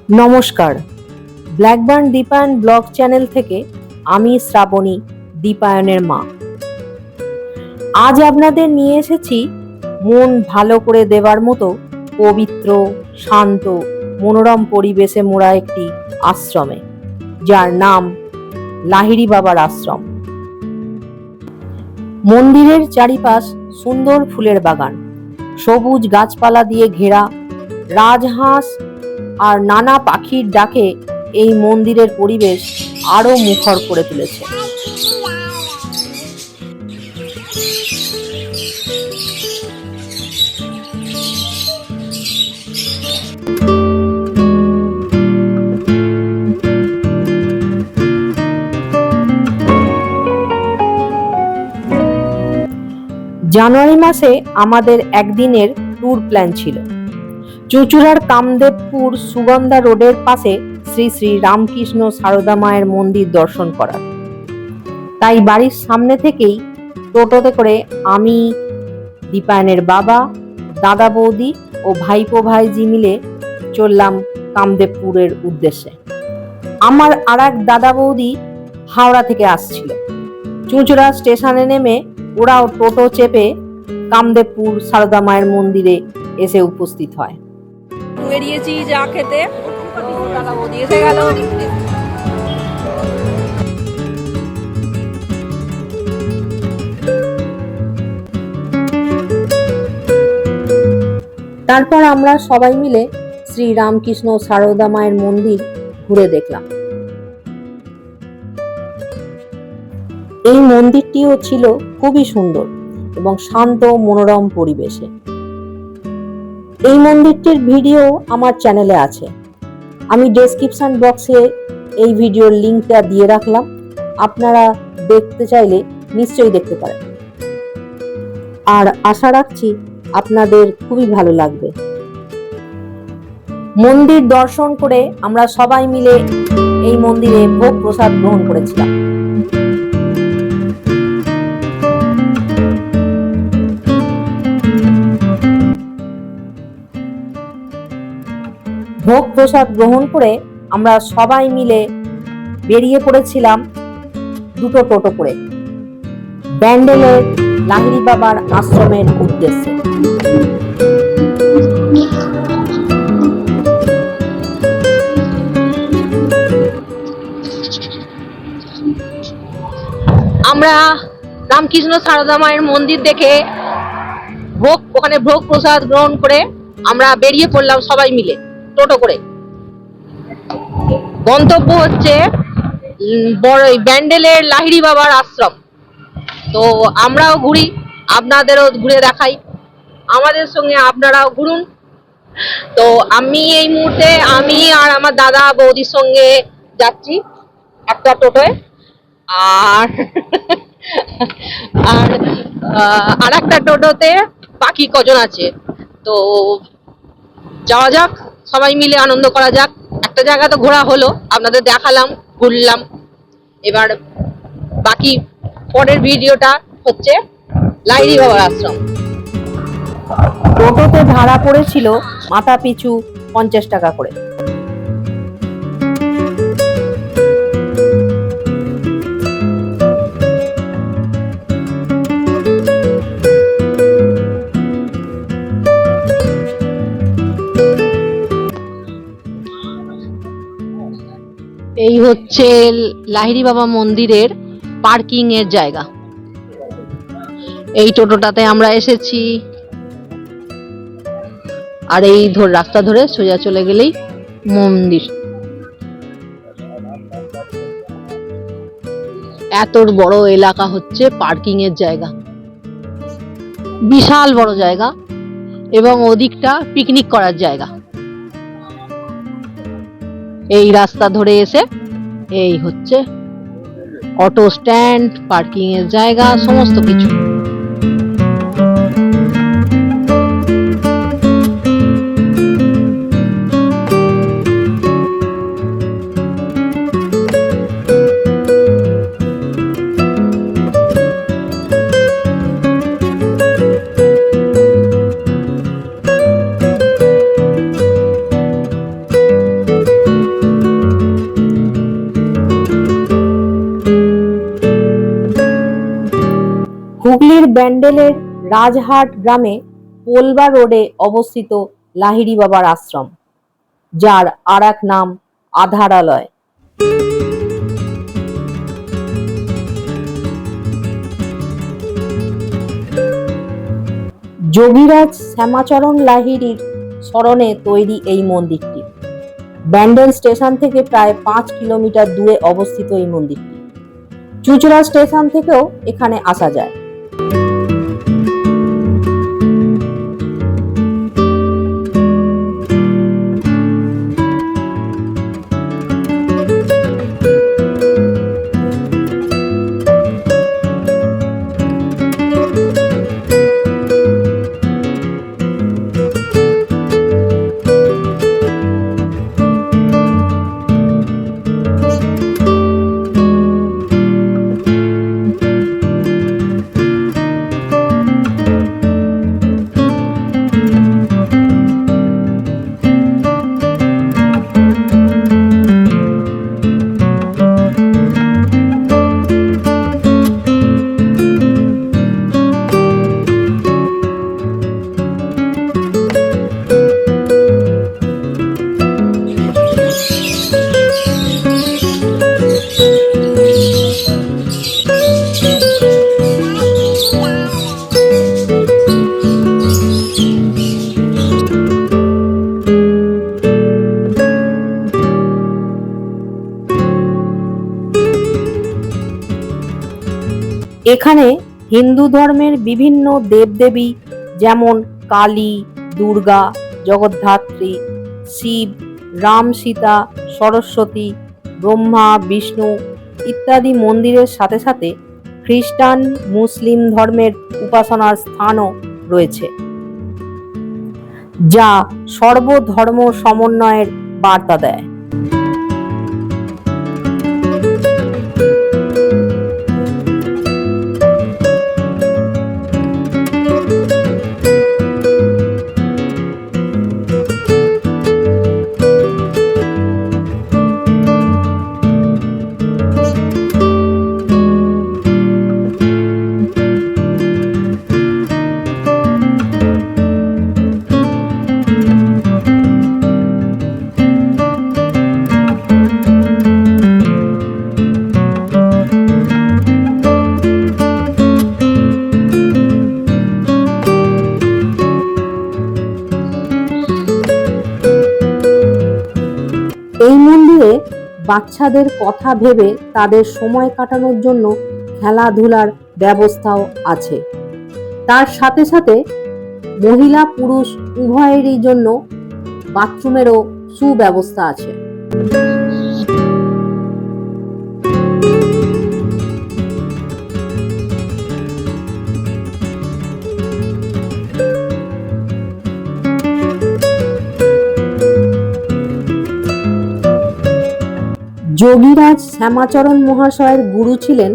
নমস্কার, Blackburn Dipayan blog channel থেকে আমি শ্রাবণী, দীপায়নের মা। আজ আপনাদের নিয়ে এসেছি মন ভালো করে দেওয়ার মতো পবিত্র, শান্ত, মনোরম পরিবেশে মোড়া একটি আশ্রমে, যার নাম লাহিড়ী বাবার আশ্রম। মন্দিরের চারিপাশ সুন্দর ফুলের বাগান, সবুজ গাছপালা দিয়ে ঘেরা, রাজহাঁস আর নানা পাখির ডাকে এই মন্দিরের পরিবেশ আরো মুখর করে তুলেছে। জানুয়ারি মাসে আমাদের একদিনের ট্যুর প্ল্যান ছিল। চুঁচুড়ার কামদেবপুর সুগন্ধা রোডের পাশে শ্রী শ্রী রামকৃষ্ণ সারদা মায়ের মন্দির দর্শন করার। তাই বাড়ির সামনে থেকেই টোটোতে করে আমি, দীপায়নের বাবা, দাদা বৌদি ও ভাইপো ভাইজি মিলে চললাম কামদেবপুরের উদ্দেশ্যে। আমার আর এক দাদা বৌদি হাওড়া থেকে আসছিল। চুঁচুড়া স্টেশনে নেমে ওরাও টোটো চেপে কামদেবপুর সারদা মায়ের মন্দিরে এসে উপস্থিত হয়। বেরিয়েছি যা খেতে, দাদা বৌদি এসে গেল। তারপর আমরা সবাই মিলে শ্রী রামকৃষ্ণ সারদা মায়ের মন্দির ঘুরে দেখলাম। এই মন্দিরটিও ছিল খুবই সুন্দর এবং শান্ত মনোরম পরিবেশে। এই মন্দিরটির ভিডিও আমার চ্যানেলে আছে, আমি ডেসক্রিপশন বক্সে এই ভিডিওর লিঙ্কটা দিয়ে রাখলাম। আপনারা দেখতে চাইলে নিশ্চয়ই দেখতে পারেন, আর আশা রাখছি আপনাদের খুবই ভালো লাগবে। মন্দির দর্শন করে আমরা সবাই মিলে এই মন্দিরে ভোগ প্রসাদ গ্রহণ করেছিলাম। ভোগ প্রসাদ গ্রহণ করে আমরা সবাই মিলে বেরিয়ে পড়েছিলাম দুটো টোটো করে ব্যান্ডেলের লাহিড়ী বাবার আশ্রমের উদ্দেশ্যে। আমরা রামকৃষ্ণ সারদা মায়ের মন্দির দেখে ওখানে ভোগ প্রসাদ গ্রহণ করে আমরা বেরিয়ে পড়লাম সবাই মিলে টোটো করে। গন্তব্য হচ্ছে বড় ব্যান্ডেলের লাহিড়ী বাবার আশ্রম। তো আমরাও ঘুরি, আপনাদেরও ঘুরে দেখাই, আমাদের সঙ্গে আপনারাও ঘুরুন। তো আমি এই মুহূর্তে আমি আর আমার দাদা বৌদির সঙ্গে যাচ্ছি একটা টোটোয়, আর আর একটা টোটোতে বাকি কজন আছে। তো যাওয়া যাক, সবাই মিলে আনন্দ করা যাক। একটা জায়গা তো ঘোরা হলো, আপনাদের দেখালাম, ঘুরলাম। এবার বাকি পরের ভিডিওটা হচ্ছে লাহিড়ী বাবার আশ্রম। টোটোতে ভাড়া পড়েছিল মাথা পিছু 50 টাকা করে। এই হচ্ছে লাহিড়ী বাবা মন্দিরের পার্কিং এর জায়গা। এই টোটোটাতে আমরা এসেছি, আর এই রাস্তা ধরে সোজা চলে গেলেই মন্দির। এত বড় এলাকা হচ্ছে পার্কিং এর জায়গা, বিশাল বড় জায়গা, এবং ওদিকটা পিকনিক করার জায়গা। এই রাস্তা ধরে এসে এই হচ্ছে অটো স্ট্যান্ড, পার্কিং এর জায়গা, সমস্ত কিছু। ব্যান্ডেলের রাজহাট গ্রামে পোলবা রোডে অবস্থিত লাহিড়ী বাবার আশ্রম, যার আর এক নাম আধারালয়। যোগীরাজ শ্যামাচরণ লাহিড়ীর স্মরণে তৈরি এই মন্দিরটি। ব্যান্ডেল স্টেশন থেকে প্রায় 5 কিলোমিটার দূরে অবস্থিত এই মন্দিরটি। চুঁচুড়া স্টেশন থেকেও এখানে আসা যায়। এখানে হিন্দু ধর্মের বিভিন্ন দেবদেবী যেমন কালী, দুর্গা, জগদ্ধাত্রী, শিব, রাম, সীতা, সরস্বতী, ব্রহ্মা, বিষ্ণু ইত্যাদি মন্দিরের সাথে সাথে খ্রিস্টান, মুসলিম ধর্মের উপাসনার স্থানও রয়েছে, যা সর্বধর্ম সমন্বয়ের বার্তা দেয়। এই মন্দিরে বাচ্চাদের কথা ভেবে তাদের সময় কাটানোর জন্য খেলাধুলার ব্যবস্থাও আছে। তার সাথে সাথে মহিলা পুরুষ উভয়েরই জন্য বাথরুমেরও সুব্যবস্থা আছে। যোগীরাজ শ্যামাচরণ মহাশয়ের গুরু ছিলেন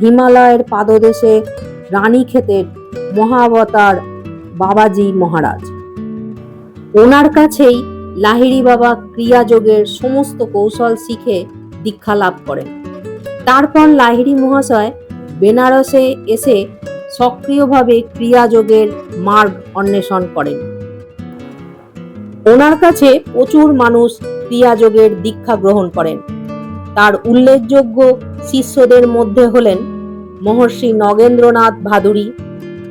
হিমালয়ের পাদদেশে রানীক্ষেতের মহাবতার বাবাজি মহারাজ। ওনার কাছেই লাহিড়ী বাবা ক্রিয়াযোগের সমস্ত কৌশল শিখে দীক্ষা লাভ করেন। তারপর লাহিড়ী মহাশয় বেনারসে এসে সক্রিয়ভাবে ক্রিয়াযোগের মার্গ অন্বেষণ করেন। ওনার কাছে প্রচুর মানুষ ক্রিয়াযোগের দীক্ষা গ্রহণ করেন। তার উল্লেখযোগ্য শিষ্যদের মধ্যে হলেন মহর্ষি নগেন্দ্রনাথ ভাদুরী,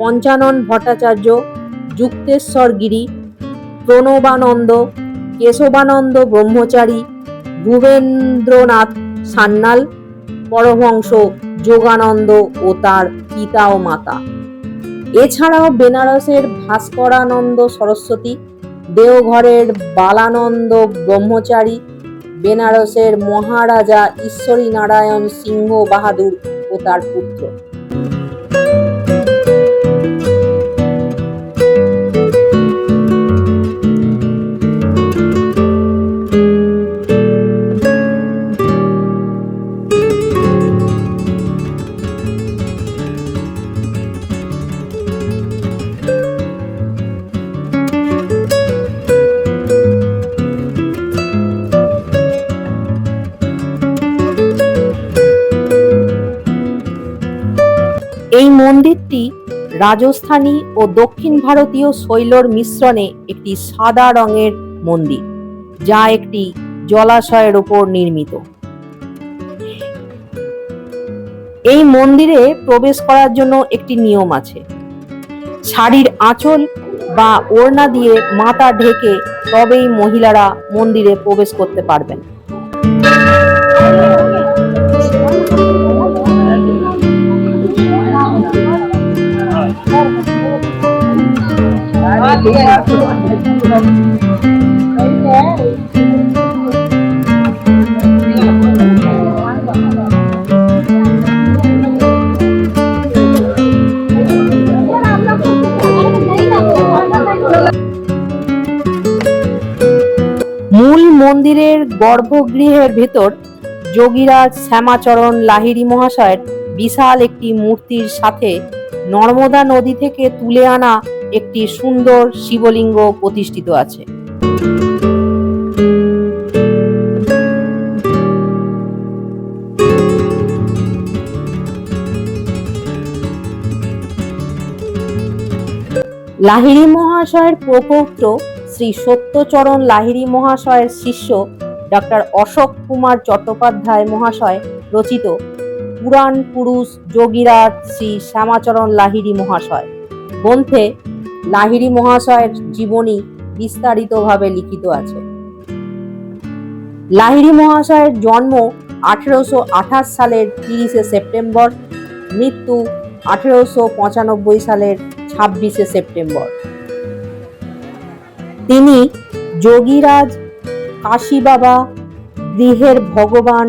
পঞ্চানন ভট্টাচার্য, যুক্তেশ্বর গিরি, প্রণবানন্দ, কেশবানন্দ ব্রহ্মচারী, ভূবেন্দ্রনাথ সান্যাল, পরমহংস যোগানন্দ ও তার পিতা ও মাতা। এছাড়াও বেনারসের ভাস্করানন্দ সরস্বতী, দেওঘরের বালানন্দ ব্রহ্মচারী, বেনারসের মহারাজা ঈশ্বরী নারায়ণ সিংহ বাহাদুর ও তার পুত্র। রাজস্থানী ও দক্ষিণ ভারতীয় শৈলর মিশ্রণে একটি সাদা রঙের মন্দির, যা একটি জলাশয়ের উপর নির্মিত। এই মন্দিরে প্রবেশ করার জন্য একটি নিয়ম আছে। শাড়ির আঁচল বা ওড়না দিয়ে মাথা ঢেকে তবেই মহিলারা মন্দিরে প্রবেশ করতে পারবেন। মূল মন্দিরের গর্ভগৃহের ভেতর যোগীরাজ শ্যামাচরণ লাহিড়ী মহাশয়ের বিশাল একটি মূর্তির সাথে নর্মদা নদী থেকে তুলে আনা একটি সুন্দর শিবলিঙ্গ প্রতিষ্ঠিত আছে। লাহিড়ী মহাশয়ের প্রপৌত্র শ্রী সত্যচরণ লাহিড়ী মহাশয়ের শিষ্য ডক্টর অশোক কুমার চট্টোপাধ্যায় মহাশয় রচিত পুরাণ পুরুষ যোগীরাজ শ্রী শ্যামাচরণ লাহিড়ী মহাশয় গ্রন্থে লাহিড়ী মহাশয়ের জীবনী বিস্তারিতভাবে লিখিত আছে। লাহিড়ী মহাশয়ের জন্ম 1828 সালের 30 সেপ্টেম্বর, মৃত্যু 1895 সালের 26 সেপ্টেম্বর। তিনি যোগীরাজ, কাশী বাবা, গৃহের ভগবান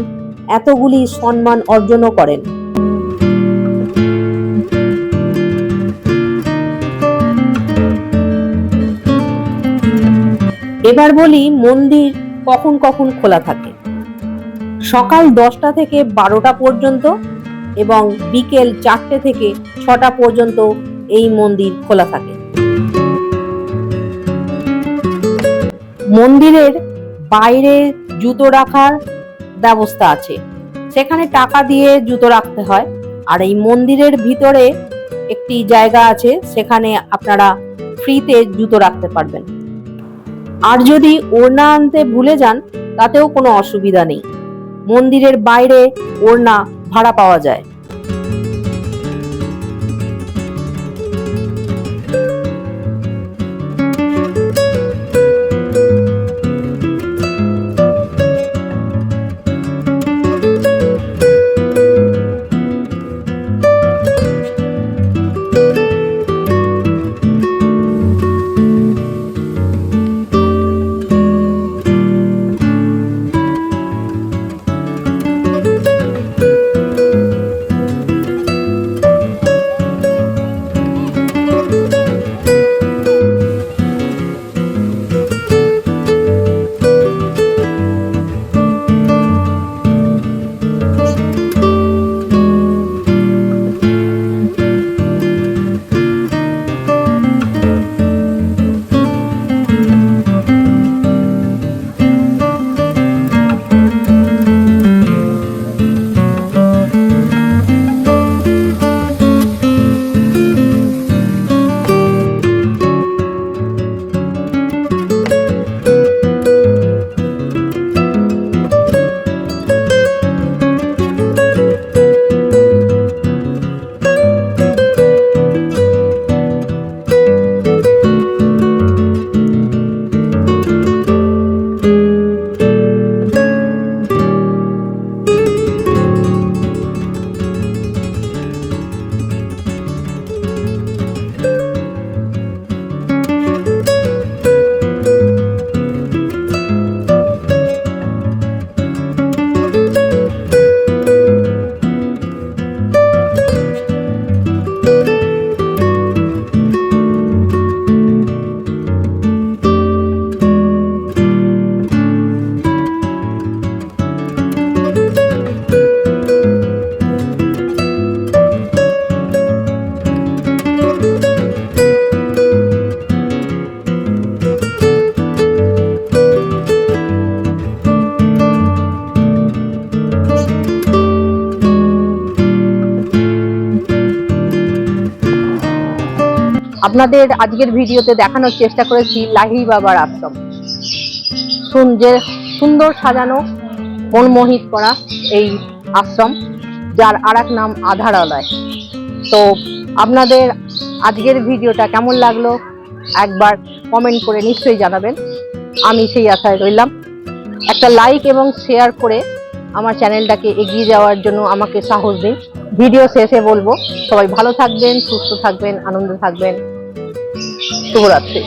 এতগুলি সম্মান অর্জনও করেন। এবার বলি মন্দির কখন কখন খোলা থাকে। সকাল 10টা থেকে 12টা পর্যন্ত এবং বিকেল 4টে থেকে 6টা পর্যন্ত এই মন্দির খোলা থাকে। মন্দিরের বাইরে জুতো রাখার ব্যবস্থা আছে, সেখানে টাকা দিয়ে জুতো রাখতে হয়। আর এই মন্দিরের ভিতরে একটি জায়গা আছে, সেখানে আপনারা ফ্রিতে জুতো রাখতে পারবেন। আর যদি ওড়না আনতে ভুলে যান তাতেও কোনো অসুবিধা নেই, মন্দিরের বাইরে ওড়না ভাড়া পাওয়া যায়। আপনাদের আজকের ভিডিওতে দেখানোর চেষ্টা করেছি লাহিড়ী বাবার আশ্রম। যে সুন্দর সাজানো, মনমোহিত করা এই আশ্রম, যার আর এক নাম আধারালয়। তো আপনাদের আজকের ভিডিওটা কেমন লাগলো একবার কমেন্ট করে নিশ্চয়ই জানাবেন, আমি সেই আশায় রইলাম। একটা লাইক এবং শেয়ার করে আমার চ্যানেলটাকে এগিয়ে যাওয়ার জন্য আমাকে সাহস দিন। ভিডিও শেষে বলবো, সবাই ভালো থাকবেন, সুস্থ থাকবেন, আনন্দে থাকবেন। শুভরাত্রি।